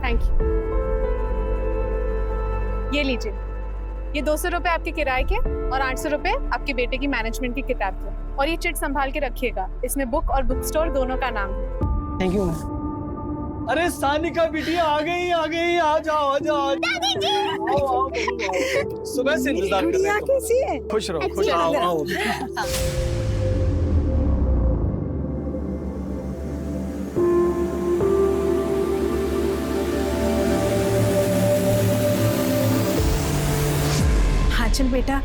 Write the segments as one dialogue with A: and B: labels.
A: Thank you. ये लीजिए, ये 200 रुपए आपके किराए के और 800 रुपए आपके बेटे की मैनेजमेंट की किताब के। और ये चिट संभाल के रखिएगा, इसमें बुक और बुक स्टोर दोनों का नाम है।
B: Thank you ma'am.
C: अरे सानिका बिटिया आ गई आ जाओ आ जाओ।
D: दादी जी।
C: आओ। सुबह से इंतजार कर रहे हैं।
D: कैसी है?
C: खुश रहो खुश
D: अच्छी है,
C: आओ।
D: हाँ चल बेटा,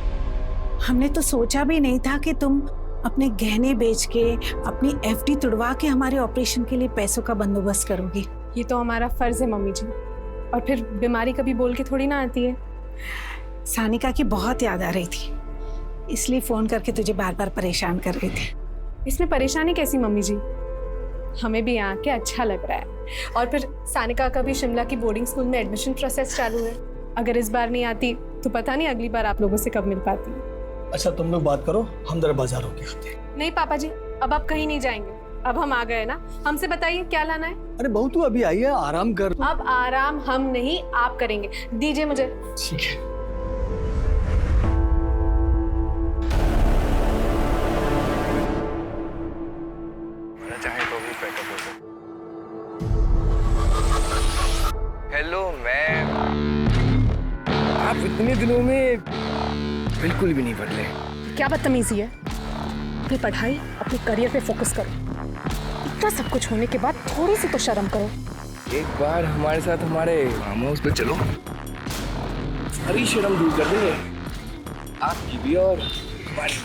D: हमने तो सोचा भी नहीं था कि तुम अपने गहने बेच के अपनी एफडी तुड़वा के हमारे ऑपरेशन के लिए पैसों का बंदोबस्त करोगी।
A: ये तो हमारा फर्ज है मम्मी जी, और फिर बीमारी कभी बोल के थोड़ी ना आती है।
D: सानिका की बहुत याद आ रही थी, इसलिए फोन करके तुझे बार बार परेशान कर रही थी।
A: इसमें परेशानी कैसी मम्मी जी, हमें भी यहाँ के अच्छा लग रहा है। और फिर सानिका का भी शिमला की बोर्डिंग स्कूल में एडमिशन प्रोसेस चालू है। अगर इस बार नहीं आती तो पता नहीं अगली बार आप लोगों से कब मिल पाती।
C: अच्छा तुम लोग बात करो, हम जरा बाजार होके आते हैं।
A: नहीं पापा जी, अब आप कहीं नहीं जाएंगे, अब हम आ गए ना। हमसे बताइए क्या लाना है।
C: अरे बहू तू अभी आई है, आराम कर।
A: अब आराम हम नहीं आप करेंगे, दीजिए मुझे।
C: ठीक है।
E: चाहे तो भी पैकअप हो जाए। हेलो मैम, आप इतने दिनों में बिल्कुल भी नहीं बदले।
A: क्या बदतमीजी है। अपनी पढ़ाई अपने करियर पे फोकस करो। इतना सब कुछ होने के बाद थोड़ी सी तो शर्म करो।
E: एक बार हमारे साथ हमारे फार्म हाउस पे चलो, सारी शर्म दूर कर देंगे, आपकी भी और हमारी।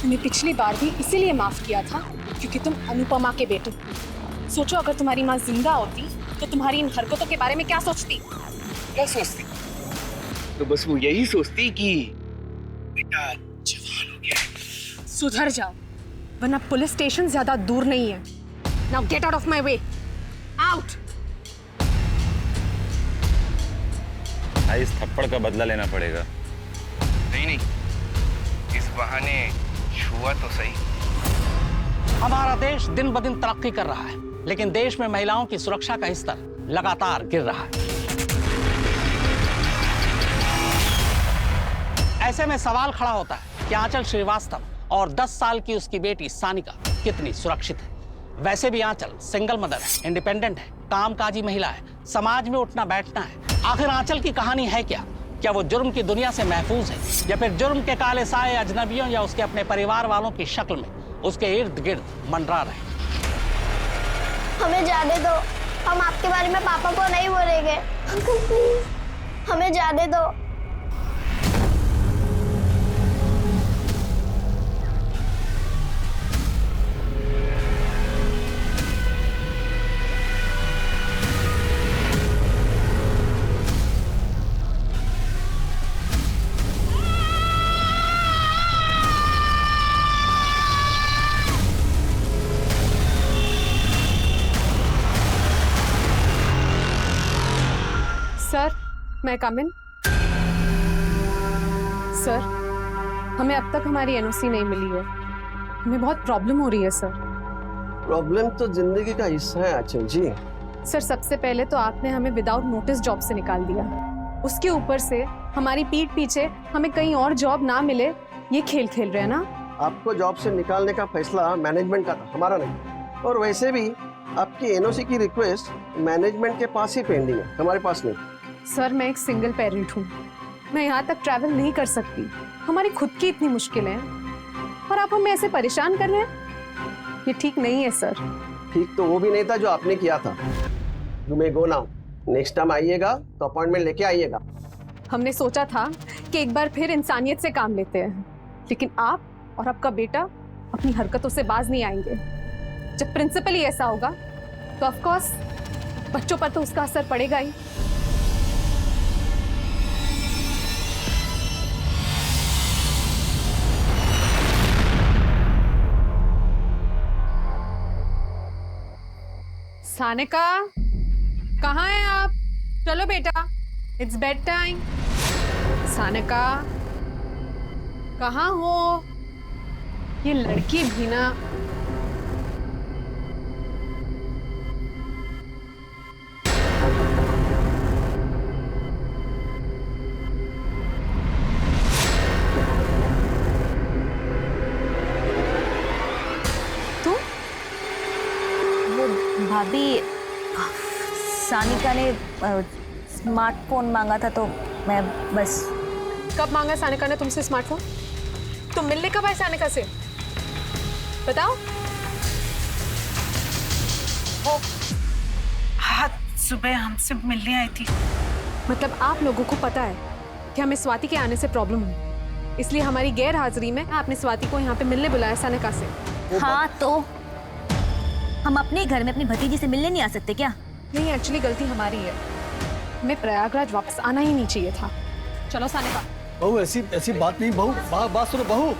A: तुम्हें पिछली बार भी इसीलिए माफ किया था क्योंकि तुम अनुपमा के बेटे। सोचो अगर तुम्हारी माँ जिंदा होती तो तुम्हारी इन हरकतों के बारे में क्या सोचती।
E: क्या सोचती? तो बस वो यही सोचती कि बेटा जवान हो गया।
A: सुधर जाओ, वरना पुलिस स्टेशन ज्यादा दूर नहीं है। Now get out of my way, out.
F: इस थप्पड़ का बदला लेना पड़ेगा।
E: नहीं, इस बहाने छुआ तो सही।
G: हमारा देश दिन ब दिन तरक्की कर रहा है, लेकिन देश में महिलाओं की सुरक्षा का स्तर लगातार गिर रहा है। ऐसे में सवाल खड़ा होता है कि आंचल श्रीवास्तव और 10 साल की उसकी बेटी सानिका कितनी सुरक्षित है। वैसे भी आंचल सिंगल मदर है, इंडिपेंडेंट है, कामकाजी महिला है, समाज में उठना बैठना है। आखिर आंचल की कहानी है क्या? क्या वो जुर्म की दुनिया से महफूज है, या फिर जुर्म के काले साए अजनबियों या उसके अपने परिवार वालों की शक्ल में उसके इर्द गिर्द मंडरा रहे?
H: हमें जाने दो, हम आपके बारे में पापा को नहीं बोलेंगे। अंकल प्लीज हमें जाने दो।
A: सर, मैं कम इन? सर, हमें अब तक हमारी एनओसी नहीं मिली है। हमें बहुत प्रॉब्लम हो रही है सर।
B: प्रॉब्लम तो जिंदगी का हिस्सा है आंचल जी।
A: सर, सबसे पहले तो आपने हमें विदाउट नोटिस जॉब से निकाल दिया। उसके ऊपर से हमारी पीठ पीछे हमें कहीं और जॉब ना मिले, ये खेल खेल रहे हैं ना।
B: आपको जॉब से निकालने का फैसला मैनेजमेंट का था, हमारा नहीं। और वैसे भी आपकी एनओसी की रिक्वेस्ट मैनेजमेंट के पास ही पेंडिंग है, हमारे पास नहीं।
A: सर, मैं एक सिंगल पेरेंट हूँ, मैं यहाँ तक ट्रैवल नहीं कर सकती। हमारी खुद की इतनी मुश्किलें हैं और आप हमें ऐसे परेशान कर रहे हैं, ये ठीक नहीं है सर।
B: ठीक तो वो भी नहीं था जो आपने किया था। You may go now. Next time आइएगा तो अपॉइंटमेंट लेके आइएगा।
A: हमने सोचा था कि एक बार फिर इंसानियत से काम लेते हैं, लेकिन आप और आपका बेटा अपनी हरकतों से बाज नहीं आएंगे। जब प्रिंसिपल ही ऐसा होगा तो ऑफ कोर्स बच्चों पर तो उसका असर पड़ेगा ही। सानिका, कहाँ हैं आप? चलो बेटा, इट्स बेड टाइम। सानिका, कहाँ हो? ये लड़की भी ना।
I: भाभी, सानिका ने स्मार्टफोन मांगा था तो मैं बस।
A: कब मांगा सानिका ने तुमसे स्मार्टफोन? तुम मिलने कब आए सानिका से? बताओ।
D: हाँ, सुबह हमसे मिलने आई थी।
A: मतलब आप लोगों को पता है कि हमें स्वाति के आने से प्रॉब्लम हुई, इसलिए हमारी गैर हाजिरी में आपने स्वाति को यहाँ पे मिलने बुलाया सानिका से।
I: हाँ, तो हम अपने घर में अपनी भतीजी से मिलने नहीं आ सकते क्या?
A: नहीं, एक्चुअली गलती हमारी है, हमें प्रयागराज वापस आना ही नहीं चाहिए था। चलो सानिका।
C: बहू ऐसी बात नहीं बहू, बात सुनो बहू।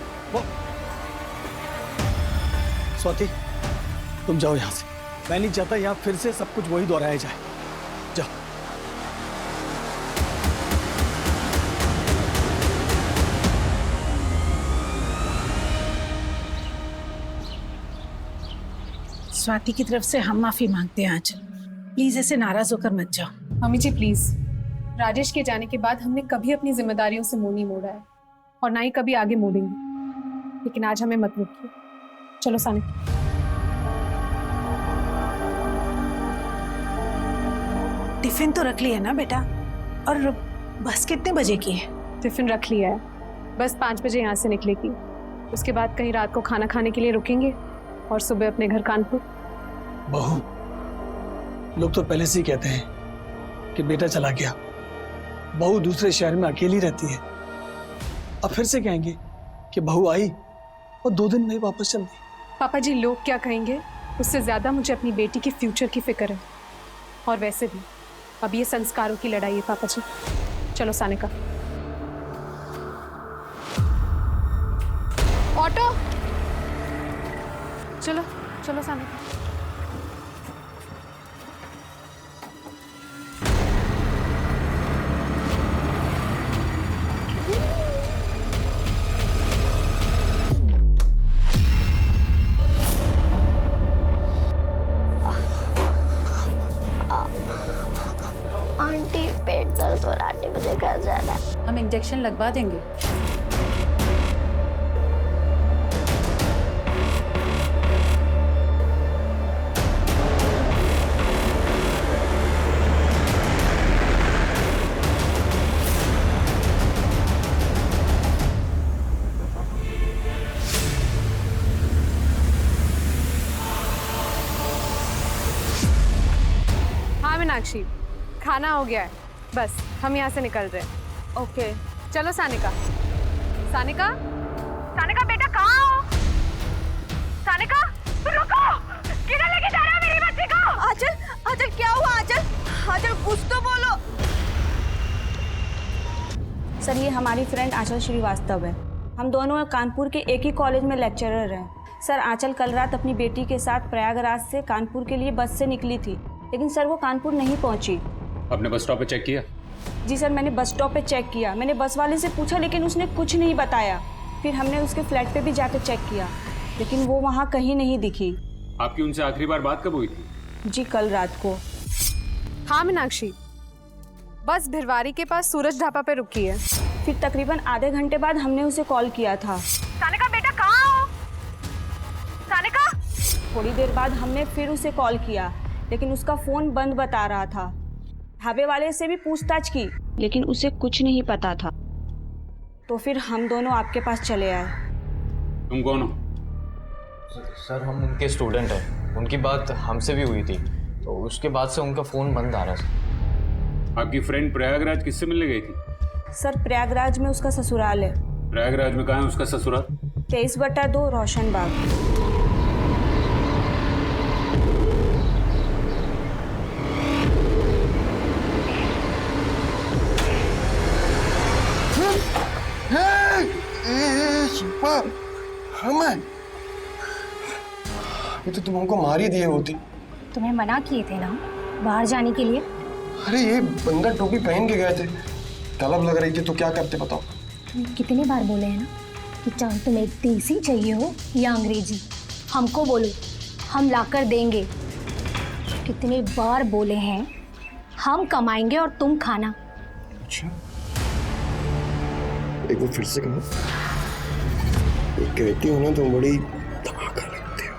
C: स्वाति तुम जाओ यहाँ से, मैं नहीं चाहता यहाँ फिर से सब कुछ वही दोहराया जाए। जाओ।
D: स्वाति की तरफ से हम माफी मांगते हैं आंचल, प्लीज ऐसे नाराज होकर मत जाओ।
A: मम्मी जी प्लीज, राजेश के जाने के बाद हमने कभी अपनी जिम्मेदारियों से मुंह नहीं मोड़ा है और ना ही कभी आगे मोड़ेंगे, लेकिन आज हमें मत रोकिए। चलो सानिका।
D: टिफिन तो रख लिया ना बेटा? और बस कितने बजे की है?
A: टिफिन रख लिया है, बस 5 बजे यहाँ से निकलेगी। उसके बाद कहीं रात को खाना खाने के लिए रुकेंगे और सुबह अपने घर कानपुर।
C: बहू, लोग तो पहले से ही कहते हैं कि बेटा चला गया, बहू दूसरे शहर में अकेली रहती है। अब फिर से कहेंगे कि बहू आई और 2 दिन में ही वापस चल गई।
A: पापा जी, लोग क्या कहेंगे उससे ज्यादा मुझे अपनी बेटी के फ्यूचर की फिक्र है। और वैसे भी अब ये संस्कारों की लड़ाई है पापा जी। चलो सानिका। ऑटो, चलो चलो सानिका।
H: आंटी पेट दर्द हो रहा है, मुझे घर जाना है।
I: हम इंजेक्शन लगवा देंगे।
A: हाँ मीनाक्षी, खाना हो गया है, बस हम यहाँ से निकल रहे हैं। ओके चलो सानिका। सानिका, सानिका बेटा कहाँ हो? सानिका रुको, किधर लेके जा रहे हो मेरी बच्ची को?
I: आंचल, आंचल क्या हुआ? आंचल, आंचल कुछ तो बोलो। सर, ये हमारी फ्रेंड आंचल श्रीवास्तव है। हम दोनों कानपुर के एक ही कॉलेज में लेक्चरर हैं। सर, आंचल कल रात अपनी बेटी के साथ प्रयागराज से कानपुर के लिए बस से निकली थी, लेकिन सर वो कानपुर नहीं पहुंची।
F: आपने बस स्टॉप पे चेक किया?
I: जी सर, मैंने बस स्टॉप पे चेक किया। मैंने बस वाले से पूछा लेकिन उसने कुछ नहीं बताया। फिर हमने उसके फ्लैट पे भी जाकर चेक किया, लेकिन वो वहाँ कहीं नहीं दिखी।
F: आपकी उनसे आखिरी बार बात कब हुई थी?
I: जी कल रात को।
A: हाँ मीनाक्षी, बस भिरवारी के पास सूरज ढाबा पे रुकी है।
I: फिर तकरीबन आधे घंटे बाद हमने उसे कॉल किया था।
A: सानिका बेटा कहाँ हो? सानिका।
I: थोड़ी देर बाद हमने फिर उसे कॉल किया, लेकिन उसका फोन बंद बता रहा था। ढाबे वाले से भी पूछताछ की, लेकिन उसे कुछ नहीं पता था। तो फिर हम दोनों आपके पास चले आए।
F: तुम कौन हो?
J: सर, हम उनके स्टूडेंट हैं। उनकी बात हमसे भी हुई थी, तो उसके बाद से उनका फ़ोन बंद आ रहा है।
F: आपकी फ्रेंड प्रयागराज किससे मिलने गई थी?
I: सर, प्रयागराज में उसका ससुराल है।
F: प्रयागराज में कहाँ है उसका ससुराल?
I: 23/2 रोशन बाग।
B: ये तो तुम हमको मार ही दिए होती।
K: तुम्हें मना किए थे ना बाहर जाने के लिए।
B: अरे ये बंदा टोपी पहन के गए थे, तलब लग रही थी तो क्या करते बताओ?
K: तुम्हें कितने बार बोले हैं ना कि चाहे तुम्हें देसी चाहिए हो या अंग्रेजी, हमको बोलो, हम लाकर देंगे। कितने बार बोले हैं, हम कमाएंगे और तुम खाना।
B: अच्छा, एक बार फिर से कहो। कहती हो ना तुम बड़ी धमाका लगती हो।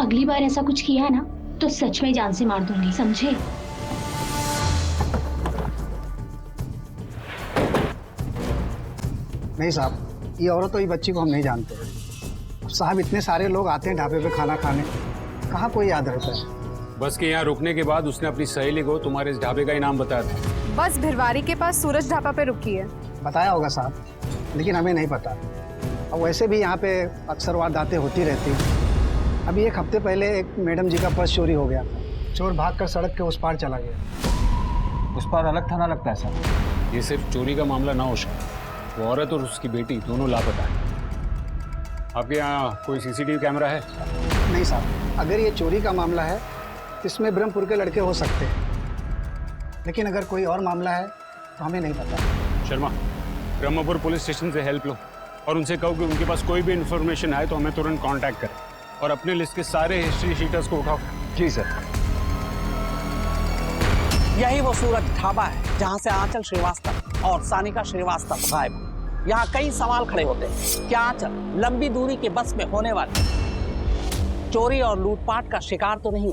K: अगली बार ऐसा कुछ किया ना तो सच में जान से मार दूंगी, समझे?
L: नहीं साहब, ये औरत और ये बच्ची को हम नहीं जानते। साहब इतने सारे लोग आते हैं ढाबे पे खाना खाने, कहाँ कोई याद रहता है।
M: बस के यहाँ रुकने के बाद उसने अपनी सहेली को तुम्हारे इस ढाबे का इनाम बताया था।
A: बस भिरवारी के पास सूरज ढाबा पे रुकी है।
L: बताया होगा साहब, लेकिन हमें नहीं पता। और वैसे भी यहाँ पे अक्सर वारदातें होती रहती हैं। अभी एक हफ्ते पहले एक मैडम जी का पर्स चोरी हो गया। चोर भागकर सड़क के उस पार चला गया।
J: उस पार अलग थाना लगता है सर।
M: ये सिर्फ चोरी का मामला ना हो सकता, वो औरत और उसकी बेटी दोनों लापता है। आपके यहाँ कोई सीसीटीवी कैमरा है?
L: नहीं साहब, अगर ये चोरी का मामला है तो इसमें ब्रह्मपुर के लड़के हो सकते हैं, लेकिन अगर कोई और मामला है तो हमें नहीं पता।
M: शर्मा, ब्रह्मपुर पुलिस स्टेशन से हेल्प लो और उनसे कहो कि उनके पास कोई भी इन्फॉर्मेशन आए तो हमें तुरंत कांटेक्ट करें, और अपने लिस्ट के सारे हिस्ट्री शीटर्स को उठाओ।
J: जी सर।
G: यही वो सूरज ढाबा है जहां से आंचल श्रीवास्तव और सानिका श्रीवास्तव गायब हुए। यहाँ कई सवाल खड़े होते हैं। क्या आंचल लंबी दूरी के बस में होने वाली चोरी और लूटपाट का शिकार तो नहीं?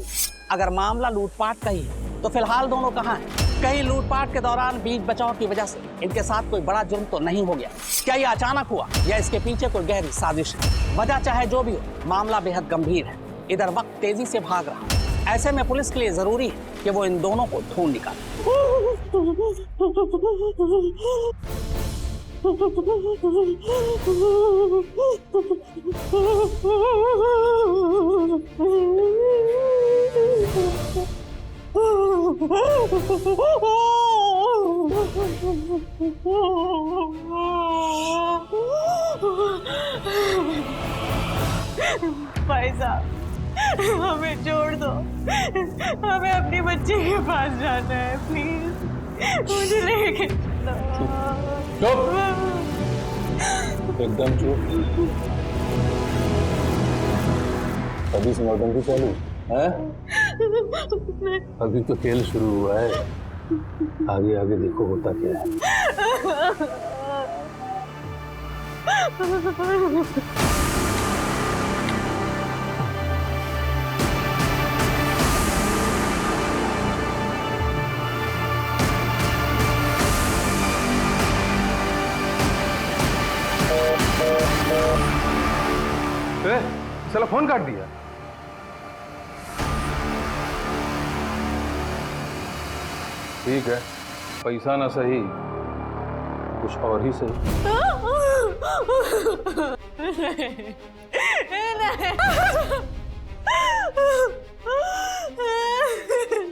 G: अगर मामला लूटपाट का ही है तो फिलहाल दोनों कहाँ हैं? कहीं लूटपाट के दौरान बीच बचाव की वजह से इनके साथ कोई बड़ा जुर्म तो नहीं हो गया? क्या ये अचानक हुआ या इसके पीछे कोई गहरी साजिश है? वजह चाहे जो भी हो, मामला बेहद गंभीर है। इधर वक्त तेजी से भाग रहा है। ऐसे में पुलिस के लिए जरूरी है कि वो इन दोनों को ढूंढ निकाले।
N: भाई साहब, हमें छोड़ दो, हमें अपनी बच्ची के पास जाना है, प्लीज मुझे लेके चलो।
F: एकदम चुप। अभी से नौटंकी चालू है? अभी तो खेल शुरू हुआ है, आगे आगे देखो होता क्या है।
E: साला फोन काट दिया।
F: ठीक है, पैसा ना सही, कुछ और ही सही।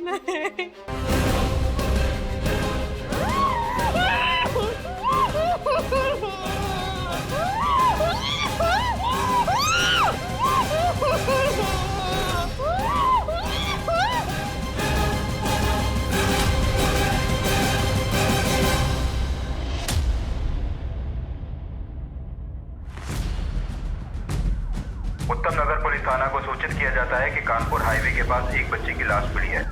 N: नहीं।
O: उत्तम नगर पुलिस थाना को सूचित किया जाता है कि कानपुर हाईवे के पास एक बच्चे की लाश मिली है।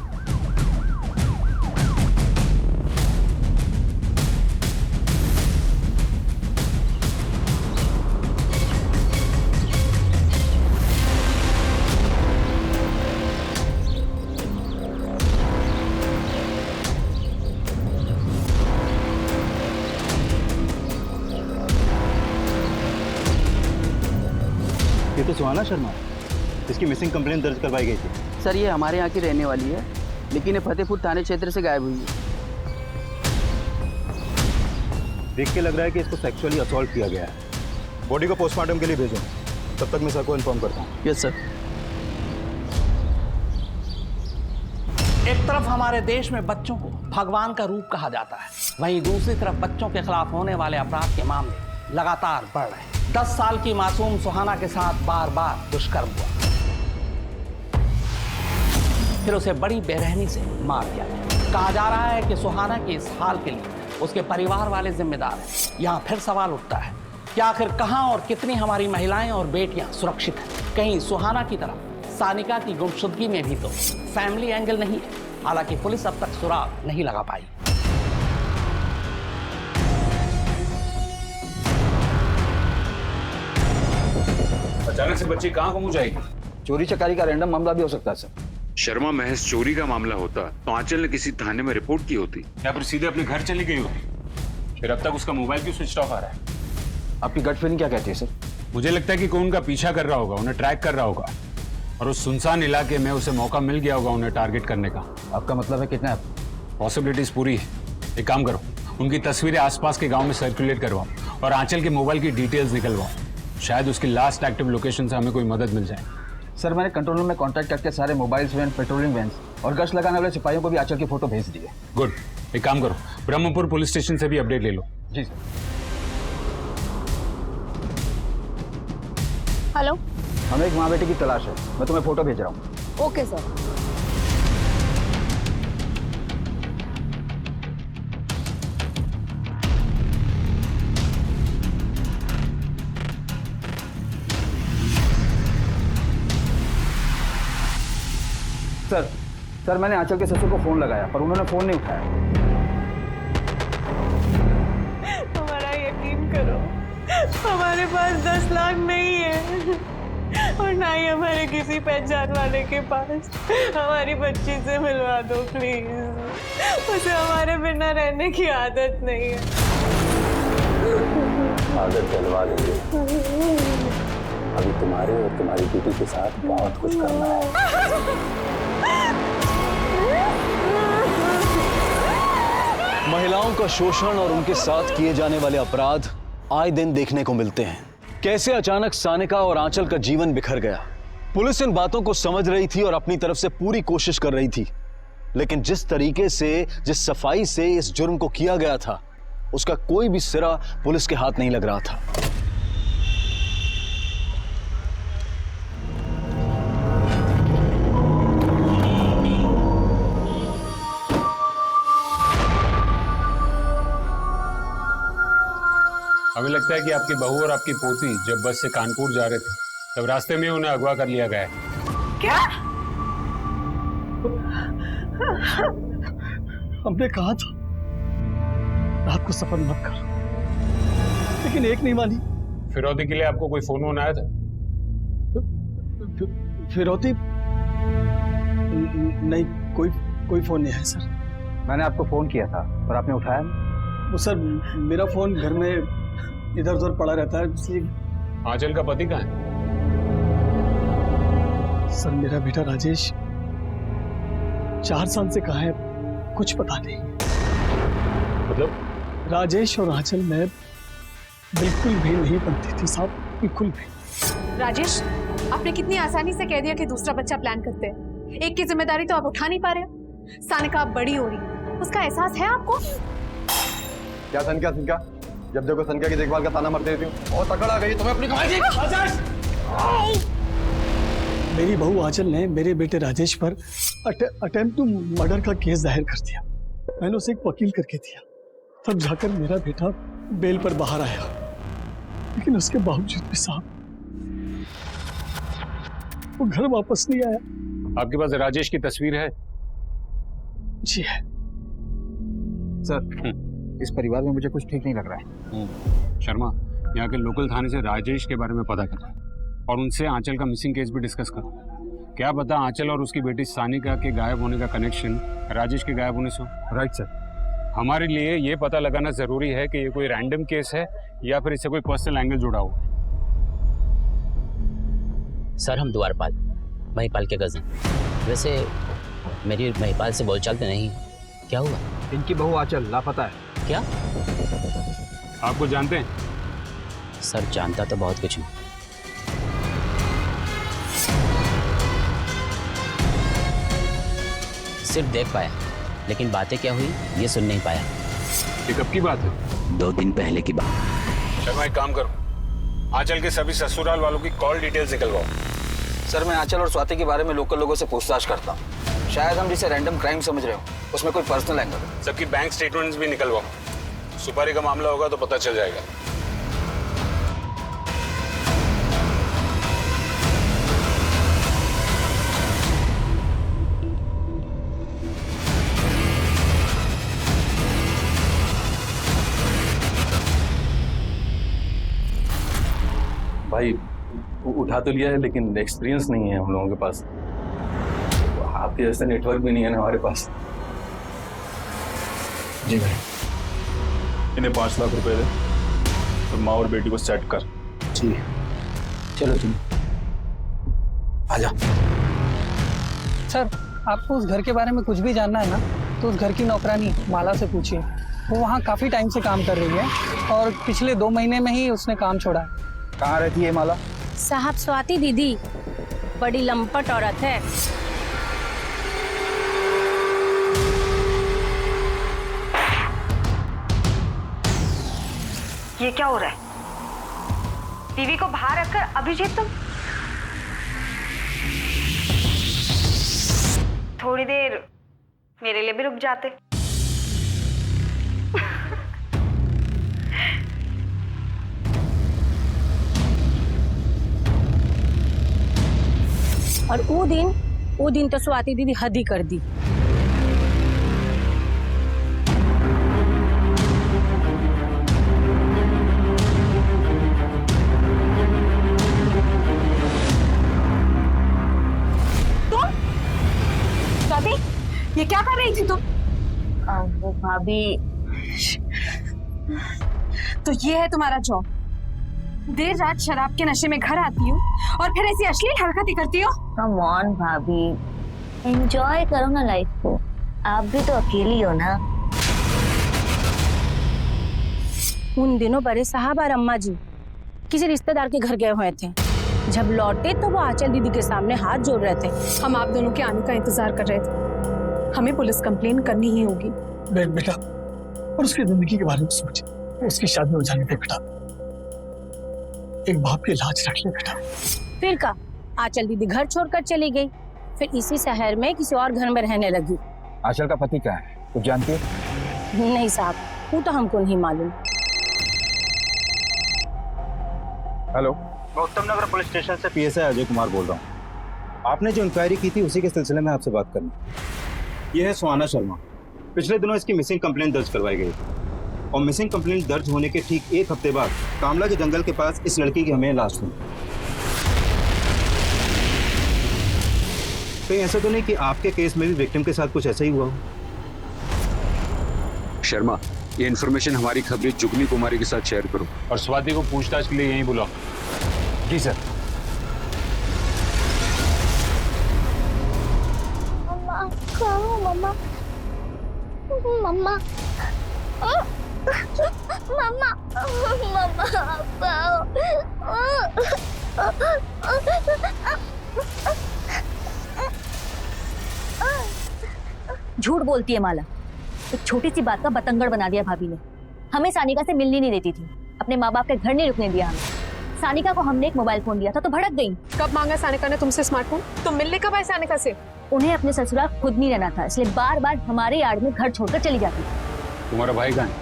P: ये तो सुहाना शर्मा, इसकी मिसिंग कंप्लेंट दर्ज करवाई गई थी।
Q: सर, ये हमारे यहाँ की रहने वाली है, लेकिन ये फतेहपुर थाने क्षेत्र से गायब हुई है।
P: देख के लग रहा है कि इसको सेक्सुअली असॉल्ट किया गया है। बॉडी को पोस्टमार्टम के लिए भेजो, तब तक मैं सर को इन्फॉर्म करता हूँ।
Q: Yes sir.
G: एक तरफ हमारे देश में बच्चों को भगवान का रूप कहा जाता है, वहीं दूसरी तरफ बच्चों के खिलाफ होने वाले अपराध के मामले लगातार बढ़ रहे हैं। 10 साल की मासूम सुहाना के साथ बार बार दुष्कर्म हुआ, फिर उसे बड़ी बेरहमी से मार दिया गया। कहा जा रहा है कि सुहाना के इस हाल के लिए उसके परिवार वाले जिम्मेदार हैं। यहाँ फिर सवाल उठता है कि आखिर कहां और कितनी हमारी महिलाएं और बेटियां सुरक्षित हैं? कहीं सुहाना की तरह सानिका की गुमशुदगी में भी तो फैमिली एंगल नहीं है। हालांकि पुलिस अब तक सुराग नहीं लगा पाई।
M: अचानक से बच्ची कहाँ गुम हो जाएगी?
Q: चोरी चकारी का रैंडम मामला भी हो सकता है सर।
M: शर्मा, महज चोरी का मामला होता तो आंचल ने किसी थाने में रिपोर्ट की होती या फिर सीधे अपने घर चली गई होती। फिर अब तक उसका मोबाइल क्यों स्विच ऑफ आ रहा है?
Q: आपकी गट फीलिंग क्या कहती है सर?
M: मुझे लगता है कि कोई उनका पीछा कर रहा होगा, उन्हें ट्रैक कर रहा होगा और उस सुनसान इलाके में उसे मौका मिल गया होगा उन्हें टारगेट करने का।
Q: आपका मतलब है किडनैप?
M: पॉसिबिलिटीज पूरी है। एक काम करो, उनकी तस्वीरें आसपास के गांव में सर्कुलेट करवाओ और आंचल के मोबाइल की डिटेल्स निकलवाओ। शायद उसकी लास्ट एक्टिव लोकेशन से हमें कोई मदद मिल जाए।
Q: सर मैंने कंट्रोल रूम में कांटेक्ट करके सारे मोबाइल्स वैन, पेट्रोलिंग वैन और गश्त लगाने वाले सिपाहियों को भी आंचल की फोटो भेज दी है।
M: गुड। एक काम करो, ब्रह्मपुर पुलिस स्टेशन से भी अपडेट ले लो।
Q: जी सर।
A: हेलो,
Q: हमें एक माँ बेटी की तलाश है, मैं तुम्हें फोटो भेज रहा हूँ।
A: Okay sir.
Q: सर मैंने आंचल के ससुर को फोन लगाया पर उन्होंने फोन नहीं उठाया।
N: हमारा यकीन करो, हमारे पास 10 लाख नहीं है और ना ही हमारे किसी पहचान वाले के पास। हमारी बच्ची से मिलवा दो प्लीज, उसे हमारे बिना रहने की आदत नहीं है।
R: आदत डलवा लेंगे, अभी तुम्हारे और तुम्हारी बेटी के साथ बहुत कुछ करना है।
S: महिलाओं का शोषण और उनके साथ किए जाने वाले अपराध आए दिन देखने को मिलते हैं। कैसे अचानक सानिका और आंचल का जीवन बिखर गया। पुलिस इन बातों को समझ रही थी और अपनी तरफ से पूरी कोशिश कर रही थी, लेकिन जिस तरीके से, जिस सफाई से इस जुर्म को किया गया था, उसका कोई भी सिरा पुलिस के हाथ नहीं लग रहा था।
M: हमें लगता है कि आपकी बहू और आपकी पोती जब बस से कानपुर जा रहे थे तब रास्ते में उन्हें अगवा कर लिया गया है।
N: क्या?
C: हमने कहा था रात को सफर मत कर, लेकिन एक नहीं मानी।
M: फिरौती के लिए आपको कोई फोन आया था?
C: फिरौती नहीं, कोई फोन नहीं है सर।
Q: मैंने आपको फोन किया था पर आपने उठाया नहीं।
C: वो सर मेरा फोन घर में इधर उधर पड़ा रहता है, इसलिए।
M: आंचल का पति कहाँ है?
C: सर मेरा बेटा राजेश 4 साल से कहाँ है कुछ पता नहीं।
M: मतलब?
C: राजेश और आंचल में बिल्कुल भी नहीं बनती थी साहब, बिल्कुल भी।
A: राजेश, आपने कितनी आसानी से कह दिया कि दूसरा बच्चा प्लान करते हैं। एक की जिम्मेदारी तो आप उठा नहीं पा रहे हो। सानिका आप बड़ी हो रही है, उसका एहसास है आपको?
P: क्या सनका जब देखो सनका की देखभाल का ताना मारते रहती हूँ। और तकड़ आ गई तुम्हें अपनी कमाई की।
C: मेरी बहू आंचल ने मेरे बेटे राजेश पर अटेम्प्ट टू मर्डर का केस दायर कर दिया। मैंने उसे एक वकील करके दिया, तब जाकर मेरा बेटा बेल पर बाहर आया, लेकिन उसके बावजूद भी साहब वो घर वापस नहीं आया।
M: आपके पास राजेश की तस्वीर है?
C: जी है
Q: सर। इस परिवार में मुझे कुछ ठीक नहीं लग रहा है।
M: शर्मा, यहाँ के लोकल थाने से राजेश के बारे में पता करो और उनसे आंचल का मिसिंग केस भी डिस्कस करो। क्या पता आंचल और उसकी बेटी सानिका के गायब होने का कनेक्शन राजेश के गायब होने से हो।
P: Right sir.
M: हमारे लिए ये पता लगाना जरूरी है कि ये कोई रैंडम केस है या फिर इससे कोई पर्सनल एंगल जुड़ा हुआ।
T: सर हम द्वारपाल, महिपाल के कज़न। वैसे मेरी महिपाल से बोलचाल तो नहीं, क्या हुआ?
Q: इनकी बहू आंचल लापता है।
T: क्या?
M: आपको जानते हैं?
T: सर जानता तो बहुत कुछ हूँ। सिर्फ देख पाया, लेकिन बातें क्या हुई ये सुन नहीं पाया।
M: ये कब की बात है?
T: 2 दिन पहले की बात।
M: शर्मा एक काम करो, आंचल के सभी ससुराल वालों की कॉल डिटेल्स निकलवाओ।
Q: सर मैं आंचल और स्वाति के बारे में लोकल लोगों से पूछताछ करता हूँ। शायद हम जिसे रैंडम क्राइम समझ रहे हो उसमें कोई पर्सनल एंगल है।
M: सबकी बैंक स्टेटमेंट्स भी निकलवाओ। सुपारी का मामला होगा तो पता चल जाएगा।
R: भाई उठा
F: सिखा तो लिया है, लेकिन एक्सपीरियंस नहीं है हम लोगों के पास। आपके जैसा नेटवर्क भी नहीं है ना हमारे पास।
C: जी भाई।
F: इन्हें 5 लाख रुपए दे और माँ और बेटी को सेट कर।
C: जी चलो तुम आजा।
U: सर, आपको उस घर के बारे में कुछ भी जानना है ना, तो उस घर की नौकरानी माला से पूछिए। वो वहाँ काफ़ी टाइम से काम कर रही है और पिछले 2 महीने में ही उसने काम छोड़ा है।
Q: कहाँ रहती है माला?
K: साहब, स्वाति दीदी बड़ी लंपट औरत है।
V: ये क्या हो रहा है? टीवी को बाहर रखकर अभिजीत तुम थोड़ी देर मेरे लिए भी रुक जाते।
K: और वो दिन तो स्वाति दीदी हद ही कर दी।
A: ये क्या कर रही थी तुम?
K: वो भाभी,
A: तो ये है तुम्हारा जॉब? देर रात शराब के नशे में घर आती हो और फिर ऐसी अश्लील हरकतें करती हो?
K: कम ऑन भाभी, एंजॉय करो ना लाइफ को। आप भी तो अकेली हो ना। उन दिनों बड़े साहब और अम्मा जी किसी रिश्तेदार के घर गए हुए थे। जब लौटे तो वो आंचल दीदी के सामने हाथ जोड़ रहे थे।
A: हम आप दोनों के आने का इंतजार कर रहे थे। हमें पुलिस कंप्लेन करनी ही होगी।
C: बेटा, और उसकी जिंदगी के बारे में सोच, उसकी शादी हो जाने दे बेटा। एक बाप की लाज रख ले बेटा।
K: फिर का आंचल दीदी घर छोड़कर चली गई, फिर इसी शहर में किसी और घर में रहने लगी।
Q: आंचल का पति क्या है, कुछ जानती है?
K: नहीं साहब, वो तो हमको नहीं मालूम।
Q: हेलो, मैं उत्तम नगर पुलिस स्टेशन से पीएसआई अजय कुमार बोल रहा हूँ। आपने जो इंक्वायरी की थी उसी के सिलसिले में आपसे बात करनी। यह है सुहाना शर्मा। पिछले दिनों इसकी मिसिंग कंप्लेंट दर्ज करवाई गई और मिसिंग कंप्लेंट दर्ज होने के ठीक 1 हफ्ते बाद कामला के जंगल के पास इस लड़की की हमें लाश मिली। कहीं ऐसा तो नहीं कि आपके केस में भी विक्टिम के साथ कुछ ऐसा ही हुआ हो?
M: शर्मा, ये इन्फॉर्मेशन हमारी खबरी जुगनी कुमारी के साथ शेयर करो और स्वाति को पूछताछ के लिए यहीं बुलाओ।
Q: जी सर।
H: मम्मा मम्मा मम्मा
K: झूठ बोलती है माला। एक छोटी सी बात का बतंगड़ बना दिया भाभी ने। हमें सानिका से मिलनी नहीं देती थी, अपने माँ बाप के घर नहीं रुकने दिया हमें। सानिका को हमने एक मोबाइल फोन दिया था तो भड़क गई।
A: कब मांगा सानिका ने तुमसे स्मार्टफोन? तुम मिलने कब आए सानिका से?
K: उन्हें अपने ससुराल खुद नहीं रहना था, इसलिए बार बार हमारे यार्ड में घर छोड़कर चली जाती।
M: तुम्हारा भाई कहाँ है?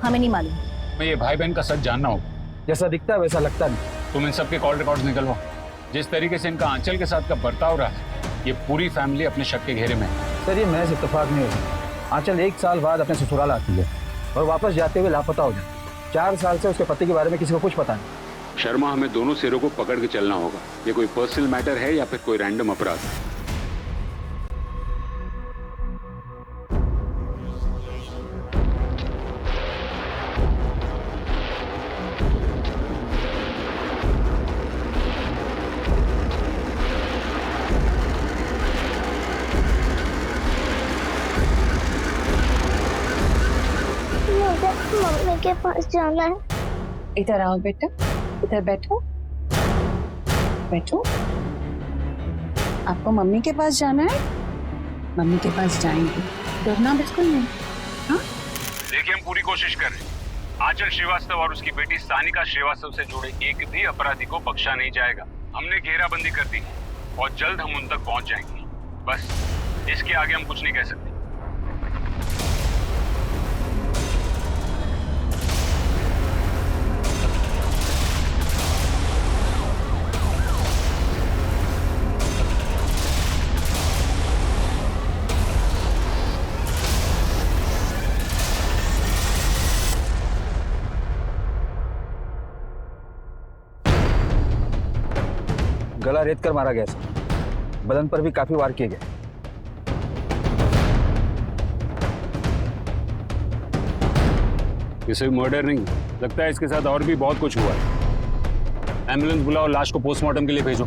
K: हमें नहीं मालूम।
M: मैं ये भाई बहन का सच जानना होगा।
Q: जैसा दिखता है वैसा लगता नहीं।
M: तुम इन सबके कॉल रिकॉर्ड्स निकलवाओ। जिस तरीके से इनका आंचल के साथ का बर्ताव रहा है, ये पूरी फैमिली अपने शक के घेरे में है।
Q: सर, ये महज इत्तेफाक नहीं होगा। आंचल 1 साल बाद अपने ससुराल आती है और वापस जाते हुए लापता हो जाती। 4 साल से उसके पति के बारे में किसी को कुछ पता नहीं।
M: शर्मा, हमें दोनों सिरों को पकड़ के चलना होगा। ये कोई पर्सनल मैटर है या फिर कोई रैंडम अपराध है?
H: मुझे मम्मी के पास जाना है।
V: इधर आओ बेटा, इधर बैठो बैठो। आपको मम्मी के पास जाना है? मम्मी के पास जाएंगे, डरना बिल्कुल नहीं। हाँ,
M: देखिए, हम पूरी कोशिश कर रहे हैं। आंचल श्रीवास्तव और उसकी बेटी सानिका श्रीवास्तव से जुड़े एक भी अपराधी को बख्शा नहीं जाएगा। हमने घेराबंदी कर दी है और जल्द हम उन तक पहुंच जाएंगे। बस इसके आगे हम कुछ नहीं कह सकते।
Q: गला रेत कर मारा गया सर। बदन पर भी काफी वार किए गए।
M: ये सिर्फ मर्डर नहीं, लगता है इसके साथ और भी बहुत कुछ हुआ है। एम्बुलेंस बुलाओ, लाश को पोस्टमार्टम के लिए भेजो।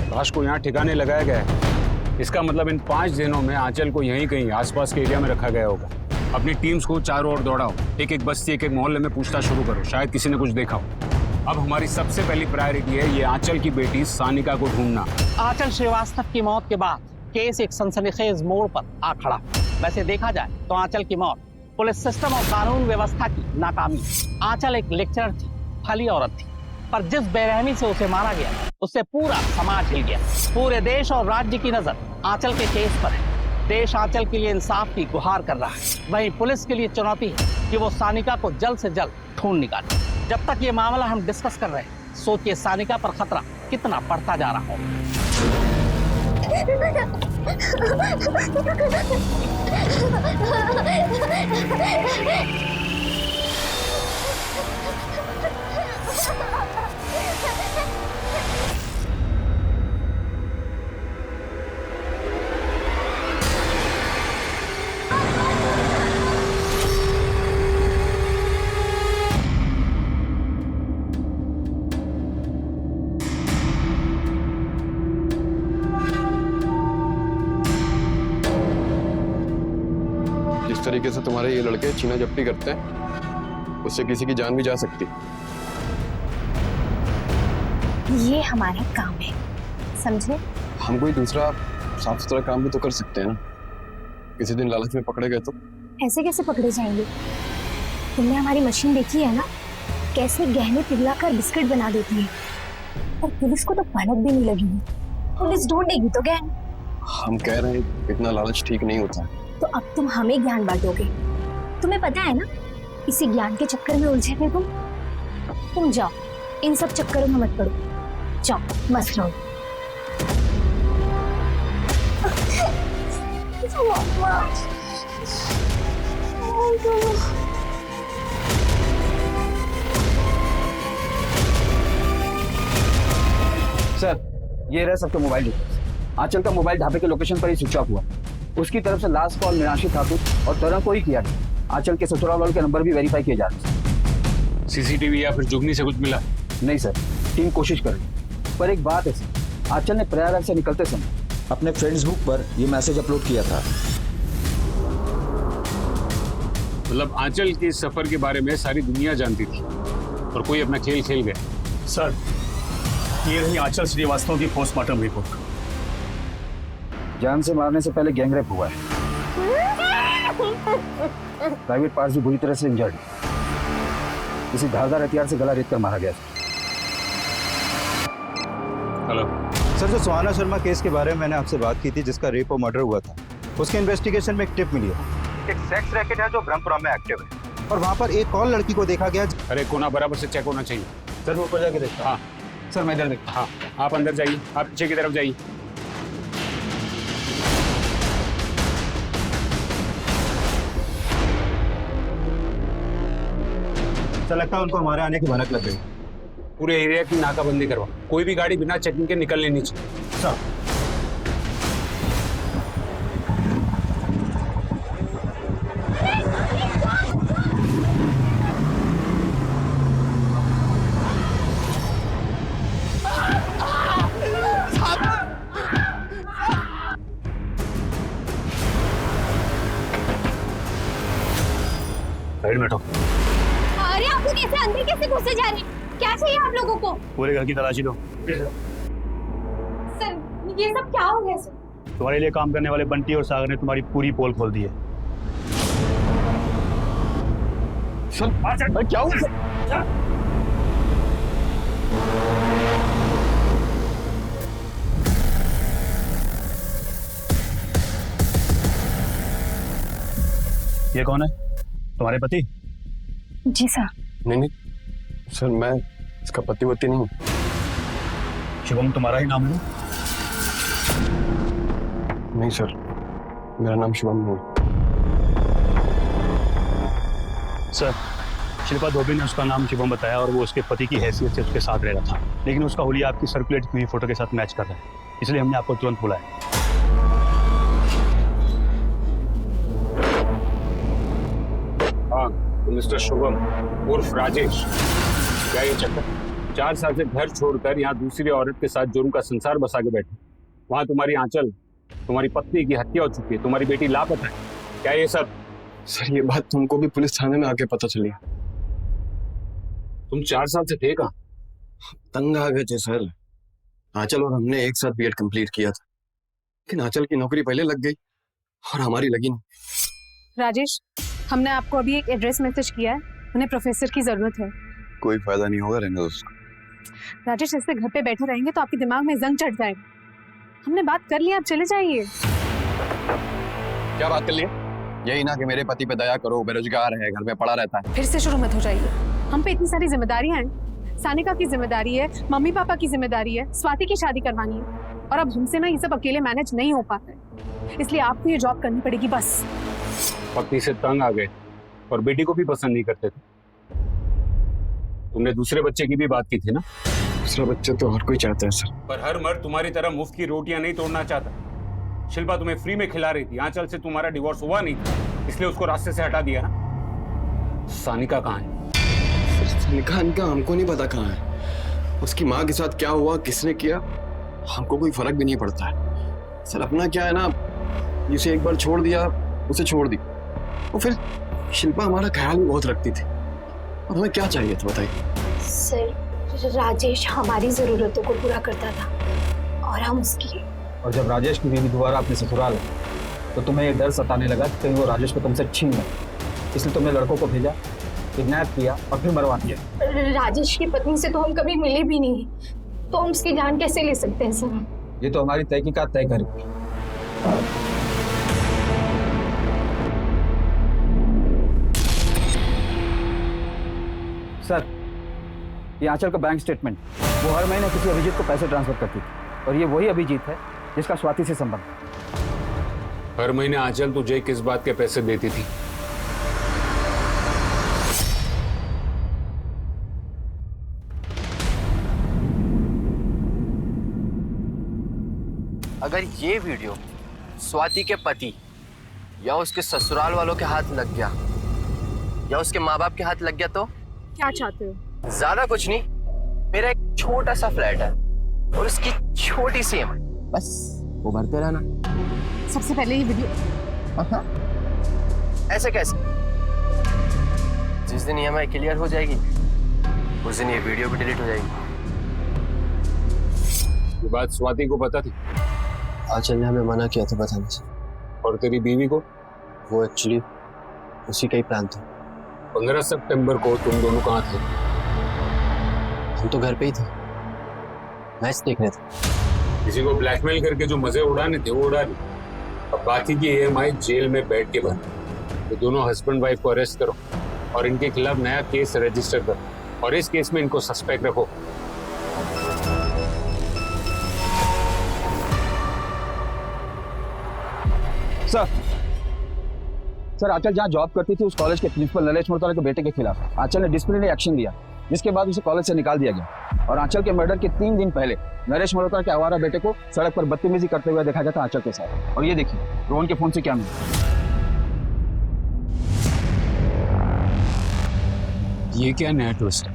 M: लाश को यहाँ ठिकाने लगाया गया है, इसका मतलब इन 5 दिनों में आंचल को यहीं कहीं आसपास के एरिया में रखा गया होगा। अपनी टीम्स को चारों ओर दौड़ाओ, एक एक बस्ती, एक एक मोहल्ले में पूछताछ शुरू करो, शायद किसी ने कुछ देखा हो। अब हमारी सबसे पहली प्रायोरिटी है ये आंचल की बेटी सानिका को ढूंढना।
G: आंचल श्रीवास्तव की मौत के बाद केस एक सनसनीखेज मोड़ पर आ खड़ा। वैसे देखा जाए तो आंचल की मौत पुलिस सिस्टम और कानून व्यवस्था की नाकामी। आंचल एक लेक्चरर थी, भली औरत थी, पर जिस बेरहमी से उसे मारा गया उससे पूरा समाज हिल गया। पूरे देश और राज्य की नजर आंचल के केस पर है। देश आंचल के लिए इंसाफ की गुहार कर रहा है। वहीं पुलिस के लिए चुनौती है कि वो सानिका को जल्द से जल्द ढूंढ निकाले। जब तक ये मामला हम डिस्कस कर रहे हैं, सोचिए सानिका पर खतरा कितना बढ़ता जा रहा है।
P: जिस तरीके से तुम्हारे ये लड़के छीना झपटी करते हैं, उससे किसी की जान भी जा सकती।
K: ये हमारा काम है, समझे?
P: हम कोई दूसरा साफ सुथरा काम भी तो कर सकते हैं ना। किसी दिन लालच में पकड़े गए तो
K: ऐसे कैसे पकड़े जाएंगे? तुमने हमारी मशीन देखी है ना, कैसे गहने पिघलाकर बिस्किट बना देती है, और पुलिस को तो भनक भी नहीं लगी। पुलिस ढूंढेगी तो गहने।
P: हम कह रहे हैं इतना लालच ठीक नहीं होता।
K: तो अब तुम हमें ज्ञान बांटोगे। तुम्हें पता है ना, इसी ज्ञान के चक्कर में उलझे थे तुम जाओ, इन सब चक्करों में मत पड़ो। जाओ, मस्त रहो।
Q: सर, ये रहा सबके मोबाइल डिटेल्स। आंचल का मोबाइल ढाबे के लोकेशन पर ही स्विच ऑफ हुआ। उसकी तरफ से लास्ट कॉल मीनाक्षी ठाकुर और तरह को ही किया था। आंचल के ससुराल वालों के नंबर भी वेरीफाई किए जा रहे हैं।
M: सीसीटीवी या फिर जुगनी से कुछ मिला?
Q: नहीं सर, टीम कोशिश कर रही है। पर एक बात है सर, आंचल ने प्रयागराज से निकलते समय
D: अपने फेसबुक पर ये मैसेज अपलोड किया था।
M: मतलब आंचल के सफर के बारे में सारी दुनिया जानती थी और कोई अपना खेल खेल गया।
I: सर, ये रही आंचल श्रीवास्तव की पोस्टमार्टम रिपोर्ट।
Q: जान से मारने से पहले गैंगरेप हुआ है। प्राइवेट पार्ट्स भी बुरी तरह से इंजर्ड। किसी धारदार हथियार से गला रेत कर मारा गया।
M: हेलो
Q: सर, जो सुहाना शर्मा केस के बारे में मैंने आपसे बात की थी, जिसका रेप और मर्डर हुआ था, उसके इन्वेस्टिगेशन में एक टिप मिली है। एक सेक्स रैकेट है जो ब्रह्मपुरा में एक्टिव है, और वहाँ पर एक और लड़की को देखा गया।
M: अरे कोना बराबर से चेक होना चाहिए।
Q: सर, वो ऊपर जाके देखता।
M: हाँ
Q: सर, मैं इधर देखता।
M: हाँ, आप अंदर जाइए, आप पीछे की तरफ जाइए।
Q: सर, लगता है उनको हमारे आने की भनक लग गई।
M: पूरे एरिया की नाकाबंदी करवा, कोई भी गाड़ी बिना चेकिंग के निकलने नहीं चाहिए।
Q: सर,
I: साइड में बैठो।
K: अरे आप लोग कैसे अंदर कैसे घुसे जा रहे हैं? क्या चाहिए आप लोगों को?
I: पूरे घर की तलाशी लो।
K: सर, ये सब क्या हो गया सर?
I: तुम्हारे लिए काम करने वाले बंटी और सागर ने तुम्हारी पूरी पोल खोल दी है।
Q: सर, क्या हुआ?
I: ये कौन है? तुम्हारे पति?
K: जी सर।
P: नहीं सर, मैं इसका पति वती नहीं हूँ।
I: शिवम तुम्हारा ही नाम है?
P: नहीं सर, मेरा नाम शिवम नहीं।
I: सर, शिल्पा धोबी ने उसका नाम शिवम बताया और वो उसके पति की हैसियत से उसके साथ रह रहा था।
Q: लेकिन उसका हुलिया आपकी सर्कुलेट की हुई फोटो के साथ मैच कर रहा है, इसलिए हमने आपको तुरंत बुलाया।
M: हाँ, तो मिस्टर शुभम उर्फ राजेश, क्या ये चक्कर? 4 साल से घर छोड़कर यहाँ दूसरी औरत के साथ जुर्म का संसार बसा के बैठे। वहाँ तुम्हारी आंचल, तुम्हारी पत्नी की हत्या हो चुकी है, तुम्हारी बेटी लापता है। क्या ये सब?
E: सर, ये बात तुमको भी पुलिस थाने में आके पता चली।
M: तुम 4 साल से थे कहाँ?
E: तंग आ गए थे सर। आंचल और हमने एक साथ बीएड कंप्लीट किया था, लेकिन आंचल की नौकरी पहले लग गई और हमारी लगी नहीं।
A: राजेश, हमने आपको अभी एक एड्रेस मैसेज किया है, उन्हें प्रोफेसर की जरूरत है।
P: कोई फायदा नहीं होगा, रहने दो उसको।
A: राजेश, ऐसे घर पे बैठे रहेंगे तो आपके दिमाग में जंग चढ़ जाएगा। हमने बात कर ली, आप चले जाइए।
E: क्या बात कर लिए? यही ना कि मेरे पति पे दया करो, बेरोजगार है, घर में पड़ा रहता है।
A: फिर से शुरू मत हो जाइए। हम पे इतनी सारी जिम्मेदारियां हैं। सानिका की जिम्मेदारी है, मम्मी पापा की जिम्मेदारी है, स्वाति की शादी करवानी है, और अब हमसे ना ये सब अकेले मैनेज नहीं हो पाता है, इसलिए आपको ये जॉब करनी पड़ेगी बस।
M: पत्नी से तंग आ गए और बेटी को भी पसंद नहीं करते थे। तुमने दूसरे बच्चे की भी बात की थी ना?
E: दूसरा बच्चा तो हर कोई चाहता है सर,
M: पर हर मर्द तुम्हारी तरह मुफ्त की रोटियां नहीं तोड़ना चाहता। शिल्पा तुम्हें फ्री में खिला रही थी, आंचल से तुम्हारा डिवोर्स हुआ नहीं था, इसलिए उसको रास्ते से हटा दिया ना। सानिका कहाँ है?
E: सानिका इनका हमको नहीं पता कहाँ है। उसकी माँ के साथ क्या हुआ, किसने किया, हमको कोई फर्क भी नहीं पड़ता है सर। अपना क्या है ना, जिसे एक बार छोड़ दिया उसे छोड़ दी। और फिर शिल्पा हमारा ख्याल भी बहुत रखती थी, और हमें क्या चाहिए था बताइए?
K: सर, राजेश हमारी जरूरतों को पूरा करता था और हम उसकी।
Q: और जब राजेश की बीवी दोबारा अपने ससुराल तो तुम्हें ये डर सताने लगा कि कहीं वो राजेश को तुमसे छीन ले, इसलिए तुमने लड़कों को भेजा, किडनैप किया और फिर मरवा दिया।
K: राजेश की पत्नी से तो हम कभी मिले भी नहीं, तो हम उसकी जान कैसे ले सकते हैं सर?
Q: ये तो हमारी तहकीकात तय करेगी। सर, ये आंचल का बैंक स्टेटमेंट, वो हर महीने किसी अभिजीत को पैसे ट्रांसफर करती थी, और ये वही अभिजीत है जिसका स्वाति से संबंध।
M: हर महीने आंचल तुझे किस बात के पैसे देती थी?
E: अगर ये वीडियो स्वाति के पति या उसके ससुराल वालों के हाथ लग गया या उसके माँ बाप के हाथ लग गया तो
A: क्या चाहते हो?
E: ज्यादा कुछ नहीं, मेरा एक छोटा सा फ्लैट है और उसकी छोटी सी EMI, बस वो भरते रहना।
A: सबसे पहले ये वीडियो।
E: ऐसे कैसे? जिस दिन EMI क्लियर हो जाएगी उस दिन ये वीडियो भी डिलीट हो जाएगी।
M: ये बात स्वाति को पता थी?
E: आंचल ने हमें मना किया था बताने से।
M: और तेरी बीवी को?
E: वो एक्चुअली उसी का ही प्लान था।
M: 15 सितंबर को तुम दोनों कहाँ थे?
E: हम तो घर पे ही थे, मैच देख रहे थे।
M: किसी को ब्लैकमेल करके जो मजे उड़ाने थे वो उड़ा लिए। अब बाकी की EMI जेल में बैठ के भर। तो दोनों हस्बैंड वाइफ को अरेस्ट करो और इनके खिलाफ नया केस रजिस्टर करो, और इस केस में इनको सस्पेक्ट रखो।
Q: सर, आंचल जहाँ जॉब करती थी उस कॉलेज के प्रिंसिपल नरेश मोरतरा के बेटे के खिलाफ आंचल ने डिसिप्लिनरी एक्शन लिया, जिसके बाद उसे कॉलेज से निकाल दिया गया। और आंचल के मर्डर के 3 दिन पहले नरेश मोरतरा के आवारा बेटे को सड़क पर बदतमीजी करते हुए देखा गया था आंचल के साथ। और ये देखिए रोहन के फोन से क्या मिला।
M: ये क्या नया ट्विस्ट?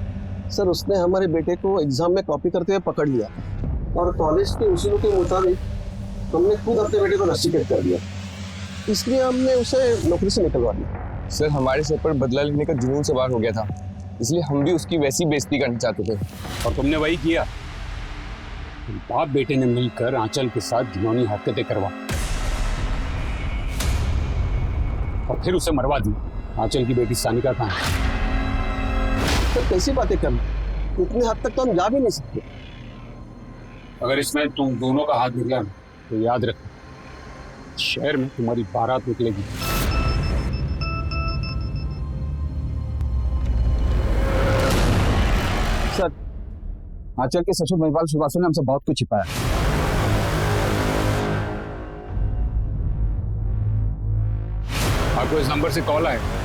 E: सर, उसने हमारे बेटे को एग्जाम में कॉपी करते हुए पकड़ लिया और कॉलेज के उसूलों के मुताबिक हमने खुद अपने बेटे को रस्टिकेट कर दिया, इसलिए हमने उसे नौकरी से निकलवा दिया।
B: सर, हमारे सर पर बदला लेने का जुनून सवार हो गया था, इसलिए हम भी उसकी वैसी बेइज्जती करना चाहते थे।
M: और तुमने वही किया। बाप बेटे ने मिलकर आंचल के साथ घिनौनी हरकतें करवा और फिर उसे मरवा दी। आंचल की बेटी सानिका कहाँ है?
E: सर, कैसी बातें करना, इतने हद तक तो हम जा भी नहीं सकते।
M: अगर इसमें तुम दोनों का हाथ निकला तो याद रखना, शहर में तुम्हारी बारात निकलेगी।
Q: सर, आंचल के ससुर महिपाल श्रीवास्तव ने हमसे बहुत कुछ छिपाया।
M: आपको इस नंबर से कॉल आया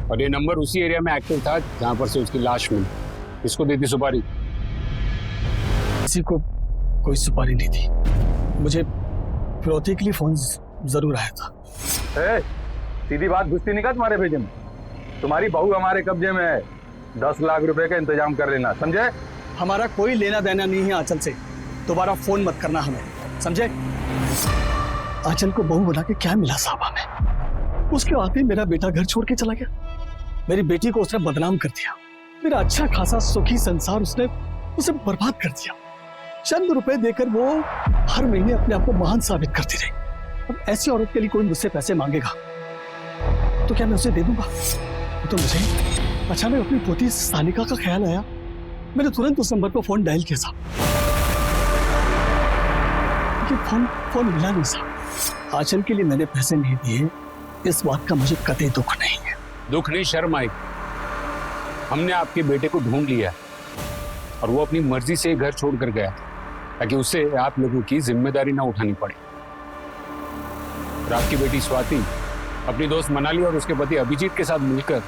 M: और ये नंबर उसी एरिया में एक्टिव था जहां पर से उसकी लाश मिली। किसको दी थी सुपारी?
C: किसी को कोई सुपारी नहीं थी। मुझे फिरौती के लिए फोन जरूर आया था।
F: सीधी बात घुसती नहीं का तुम्हारे भेजे में? तुम्हारी बहू हमारे कब्जे में है, 10 लाख रुपए का इंतजाम कर लेना, समझे?
C: हमारा कोई लेना देना नहीं है आंचल से, दोबारा फोन मत करना हमें, समझे? आंचल को बहू बना के क्या मिला साहब हमें? उसके आते ही मेरा बेटा घर छोड़ के चला गया, मेरी बेटी को उसने बदनाम कर दिया, मेरा अच्छा खासा सुखी संसार उसने उसे बर्बाद कर दिया। चंद रुपए देकर वो हर महीने अपने आप को महान साबित करती रही। अब ऐसी औरत के लिए कोई मुझसे पैसे मांगेगा तो क्या मैं उसे दे दूंगा? तो मुझे अचानक अपनी पोती सानिका का ख्याल आया, मैंने तुरंत उस नंबर पर फोन डायल किया साहब, लेकिन फोन मिला नहीं साहब। आंचल के लिए मैंने पैसे नहीं दिए, इस बात का मुझे कतई दुख नहीं है।
M: दुख नहीं, शर्म आई। हमने आपके बेटे को ढूंढ लिया और वो अपनी मर्जी से घर छोड़कर गया ताकि उसे आप लोगों की जिम्मेदारी ना उठानी पड़े। और आपकी बेटी स्वाति अपनी दोस्त मनाली और उसके पति अभिजीत के साथ मिलकर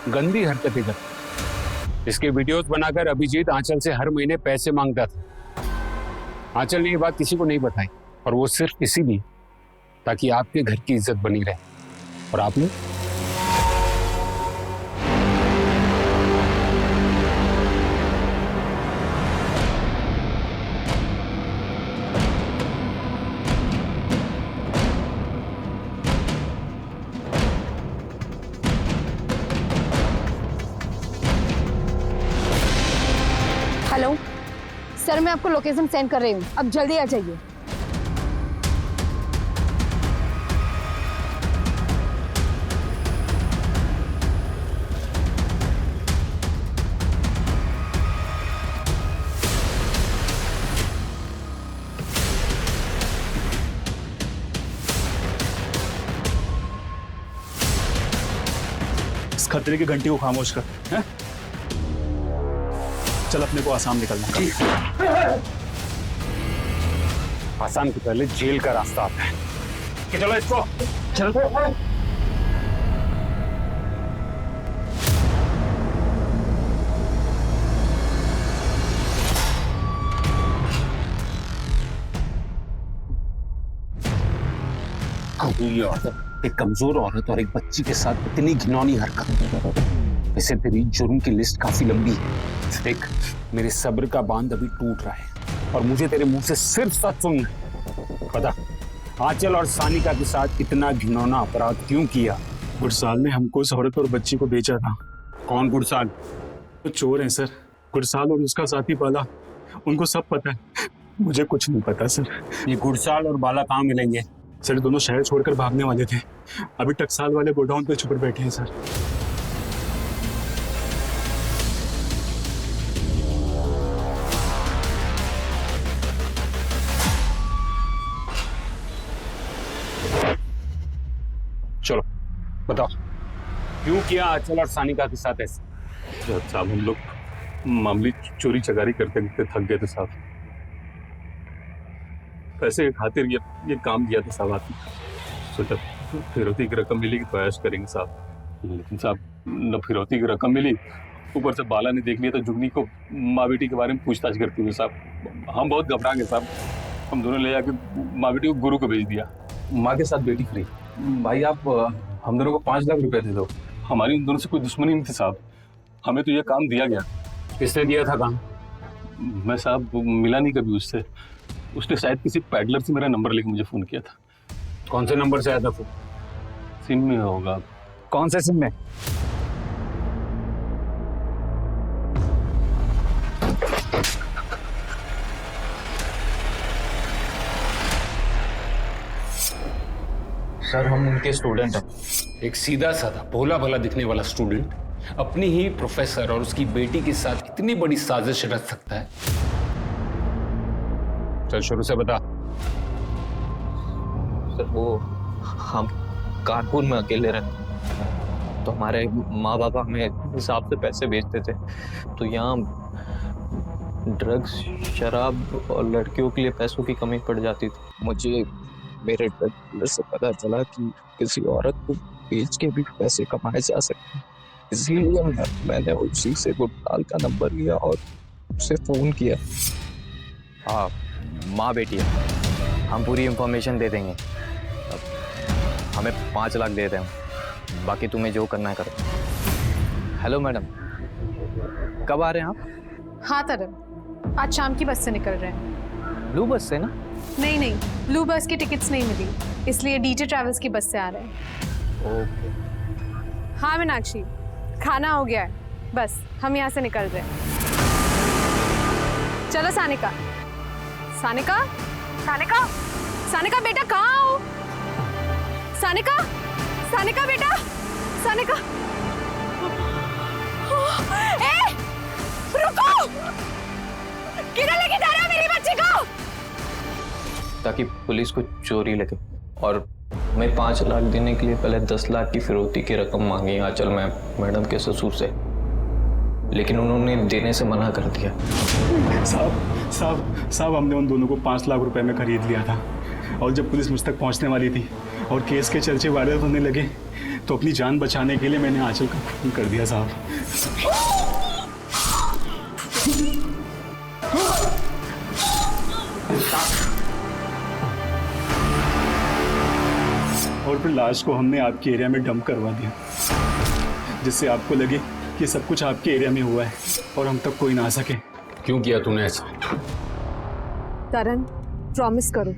M: गंदी हरकतें करती। इसके वीडियोस बनाकर अभिजीत आंचल से हर महीने पैसे मांगता था। आंचल ने ये बात किसी को नहीं बताई, और वो सिर्फ इसीलिए ताकि आपके घर की इज्जत बनी रहे। और आपने
A: हेलो सर, मैं आपको लोकेशन सेंड कर रही हूँ, अब जल्दी आ जाइए।
I: इस खतरे की घंटी को खामोश कर, हैं? चल अपने को आसाम निकलना।
M: आसाम के पहले जेल का रास्ता आता है कि चलो इसको चल। ये औरत, एक कमजोर औरत और एक बच्ची के साथ इतनी घिनौनी हरकत। वैसे तेरी जुर्म की लिस्ट काफी लंबी है। देख, मेरे सब्र का बांध अभी टूट रहा है और मुझे तेरे मुंह से सिर्फ सच सुनना है। पता आंचल और सानिका के साथ इतना घिनौना अपराध क्यों किया?
I: गुरसाल ने हमको उस औरत और बच्ची को बेचा था।
M: कौन गुरसाल?
I: वो चोर हैं सर, गुरसाल और उसका साथी बाला, उनको सब पता है, मुझे कुछ नहीं पता सर।
M: ये गुरसाल और बाला कहाँ मिलेंगे?
I: सर दोनों शहर छोड़कर भागने वाले थे, अभी टकसाल वाले गोडाउन पे छुप बैठे हैं सर।
M: चलो बताओ, क्यों किया आंचल और सानिका के साथ ऐसे?
I: साहब हम लोग मामूली चोरी चकारी करते करते थक गए थे साहब, पैसे के खातिर ये काम किया था साहब। आपने सोचा फिरौती की रकम मिली तो ऐश करेंगे साहब, लेकिन साहब न फिरौती की रकम मिली, ऊपर से बाला ने देख लिया तो जुगनी को माँ बेटी के बारे में पूछताछ करती हुई साहब। हम बहुत घबरा गए साहब, हम दोनों ले जाके माँ बेटी को गुरु को भेज दिया।
F: माँ के साथ बेटी फ्री। भाई आप हम दोनों को 5 लाख रुपए दे दो।
I: हमारी उन दोनों से कोई दुश्मनी नहीं थी साहब, हमें तो ये काम दिया गया।
M: किसने दिया था काम?
I: मैं साहब मिला नहीं कभी उससे, उसने शायद किसी पैडलर से मेरा नंबर लेके मुझे फोन किया था।
M: कौन से नंबर से आया था फोन?
I: सिम में होगा।
M: कौन से सिम में? सर हम उनके स्टूडेंट हैं। एक सीधा साधा भोला भला दिखने वाला स्टूडेंट अपनी ही प्रोफेसर और उसकी बेटी के साथ इतनी बड़ी साजिश रच सकता है? चल शुरू से बता।
J: सर वो हम कानपुर में अकेले रहते, तो हमारे माँ बाप हमें हिसाब से पैसे भेजते थे, तो यहाँ ड्रग्स, शराब और लड़कियों के लिए पैसों की कमी पड़ जाती थी। मुझे मेरे ड्रग से पता चला कि किसी औरत को बेच के भी पैसे कमाए जा सकते हैं। इसीलिए मैंने उसी से गुरलाल का नंबर लिया और उसे फोन किया।
L: हाँ, माँ बेटी है, हम पूरी इंफॉर्मेशन दे देंगे। हमें 5 लाख दे दें, बाकी तुम्हें जो करना है करो। हेलो मैडम, कब आ रहे हैं आप?
A: हाँ तरन, आज शाम की बस से निकल रहे हैं।
L: ब्लू बस से ना?
A: नहीं, ब्लू बस की टिकट्स नहीं मिली, इसलिए डीजे ट्रैवल्स की बस से आ रहे हैं।
L: ओके।
A: हाँ मीनाक्षी, खाना हो गया है, बस हम यहाँ से निकल रहे हैं। चलो सानिका, सानिका, सानिका, सानिका बेटा कहाँ हो? सानिका, सानिका बेटा, सानिका, ए, रुको! किधर लेके जा रहे हो मेरी बच्ची को?
J: ताकि पुलिस को चोरी लगे, और मैं 5 लाख देने के लिए पहले 10 लाख की फिरौती की रकम मांगी आंचल मैडम के ससुर से, लेकिन उन्होंने देने से मना कर दिया।
Q: साहब हमने उन दोनों को 5 लाख रुपए में खरीद लिया था, और जब पुलिस मुझ तक पहुंचने वाली थी और केस के चर्चे वायरल होने लगे तो अपनी जान बचाने के लिए मैंने आंचल का खून कर दिया साहब। और फिर लाश को हमने आपके एरिया में डंप करवा दिया, जिससे आपको लगे कि सब कुछ आपके एरिया में हुआ है और हम तक कोई ना आ सके।
M: क्यों किया तूने ऐसा?
A: तरन, प्रॉमिस करो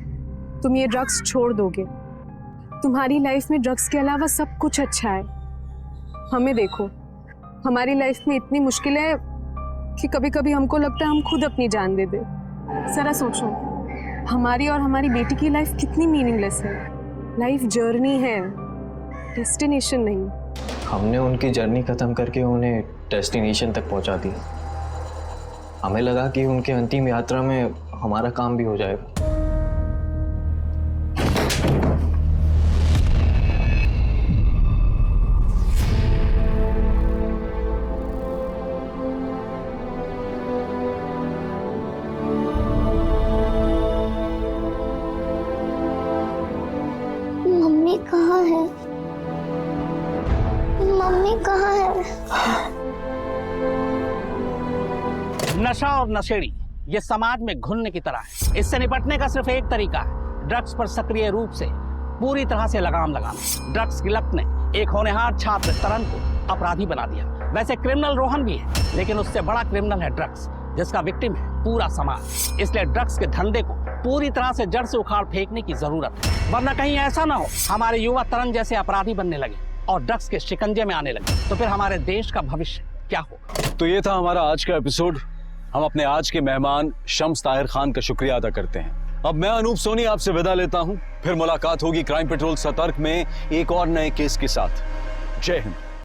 A: तुम ये ड्रग्स छोड़ दोगे। तुम्हारी लाइफ में ड्रग्स के अलावा सब कुछ अच्छा है। हमें देखो, हमारी लाइफ में इतनी मुश्किलें हैं कि कभी कभी हमको लगता है हम खुद अपनी जान दे दे। जरा सोचो, हमारी और हमारी बेटी की लाइफ कितनी मीनिंगलेस है। लाइफ जर्नी है, डेस्टिनेशन नहीं।
J: हमने उनकी जर्नी खत्म करके उन्हें डेस्टिनेशन तक पहुंचा दिया। हमें लगा कि उनके अंतिम यात्रा में हमारा काम भी हो जाएगा।
H: मम्मी कहाँ है? मम्मी कहाँ है?
G: नशा और नशेड़ी ये समाज में घुलने की तरह है। इससे निपटने का सिर्फ एक तरीका है, ड्रग्स पर सक्रिय रूप से पूरी तरह से लगाम लगाना। ड्रग्स की लत ने एक होनहार छात्र तरन को अपराधी बना दिया। वैसे क्रिमिनल रोहन भी है, लेकिन उससे बड़ा क्रिमिनल है ड्रग्स, जिसका विक्टिम है पूरा समाज। इसलिए ड्रग्स के धंधे को पूरी तरह से जड़ से उखाड़ फेंकने की जरूरत है, वरना कहीं ऐसा ना हो हमारे युवा तरन जैसे अपराधी बनने लगे और ड्रग्स के शिकंजे में आने लगे, तो फिर हमारे देश का भविष्य क्या होगा?
S: तो ये था हमारा आज का एपिसोड। हम अपने आज के मेहमान शम्स ताहिर खान का शुक्रिया अदा करते हैं। अब मैं अनूप सोनी आपसे विदा लेता हूं। फिर मुलाकात होगी क्राइम पेट्रोल सतर्क में एक और नए केस के साथ। जय हिंद।